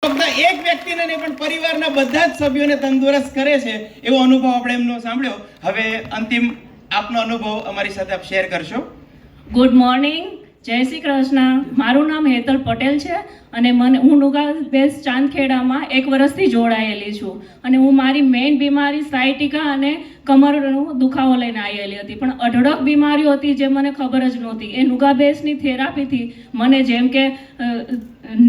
ફક્ત એક વ્યક્તિને નહીં પણ પરિવારના બધા જ સભ્યોને તંદુરસ્ત કરે છે એવો અનુભવ આપણે એમનો સાંભળ્યો. હવે અંતિમ આપનો અનુભવ અમારી સાથે આપ શેર કરશો. ગુડ મોર્નિંગ, જય શ્રી કૃષ્ણ. મારું નામ હેતલ પટેલ છે અને હું નુગા બેઝ ચાંદખેડામાં 1 વર્ષથી જોડાયેલી છું અને હું મારી મેઇન બીમારી સાયટિકા અને કમરનો દુખાવો લઈને આવેલી હતી, પણ અઢળક બીમારીઓ હતી જે મને ખબર જ નહોતી. એ નુગા બેઝની થેરાપીથી મને જેમ કે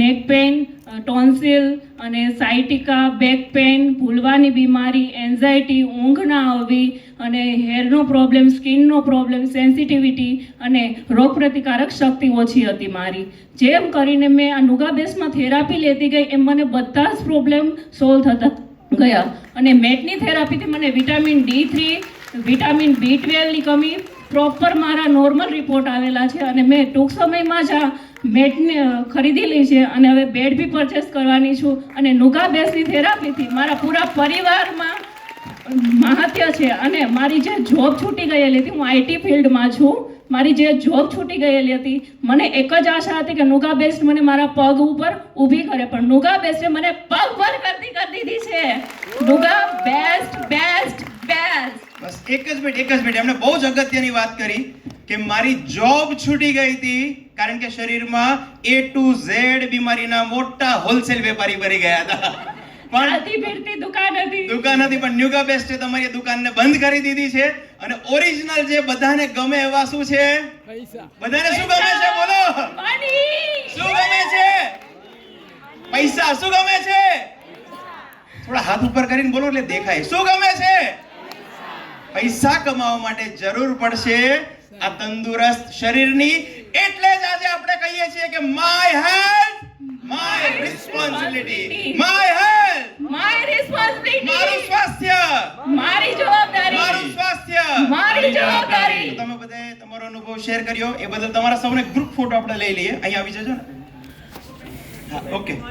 નેક પેઇન, ટોન્સિલ અને સાયટિકા, બેક પેઇન, ભૂલવાની બીમારી, એન્ઝાયટી, ઊંઘ ના આવવી અને હેરનો પ્રોબ્લેમ, સ્કિનનો પ્રોબ્લેમ, સેન્સિટિવિટી અને રોગપ્રતિકારક શક્તિ ઓછી હતી મારી. જેમ કરીને મેં આ નુગા બેઝમાં થેરાપી લેતી ગઈ એમ મને બધા જ પ્રોબ્લેમ સોલ્વ થતા ગયા અને મેટની થેરાપીથી મને વિટામિન D3, વિટામિન B12 ની કમી પ્રોપર મારા નોર્મલ રિપોર્ટ આવેલા છે અને મેં ટૂંક સમયમાં જ આ મેટને ખરીદેલી છે અને હવે બેડ બી પરચેસ કરવાની છું. અને નુગા બેઝની થેરાપીથી મારા પૂરા પરિવારમાં મહાત્ય છે અને મારી જે જોબ છૂટી ગયેલી હતી, હું IT ફિલ્ડમાં છું, મારી જે જોબ છૂટી ગયેલી હતી, મને એક જ આશા હતી કે નુગા બેસ્ટ મને મારા પગ ઉપર ઊભી કરે, પણ નુગા બેસ્ટે મને પગ પર કરી દીધી છે. નુગા બેસ્ટ બેસ્ટ બેસ્ટ. બસ એક જ મિનિટ એમણે બહુ જ અગત્યની વાત કરી કે મારી જોબ છૂટી ગઈ હતી કારણ કે શરીરમાં A to Z બીમારીના મોટા હોલસેલ વેપારી ભરી ગયા હતા. પણ દુકાન હતી પણ ન્યુગા બેસ્ટે તમારી દુકાનને બંધ કરી દીધી છે અને ઓરિજિનલ જે બધાને ગમે એવા શું છે? બધાને શું ગમે છે? બોલો, શું ગમે છે? પૈસા. શું ગમે છે? થોડા હાથ ઉપર કરીને બોલો એટલે દેખાય. શું ગમે છે? પૈસા કમાવા માટે જરૂર પડશે આ તંદુરસ્ત શરીરની. એટલે જ આજે આપણે કહીએ છીએ કે my health my responsibility, my health my responsibility, મારું સ્વાસ્થ્ય મારી જવાબદારી, મારું સ્વાસ્થ્ય મારી જવાબદારી. તો તમે બધાએ તમારો અનુભવ શેર કર્યો એ બદલ તમારા સૌને ગ્રુપ ફોટો આપણે લઈ લઈએ. અહીં આવી જજો ને. હા, ઓકે.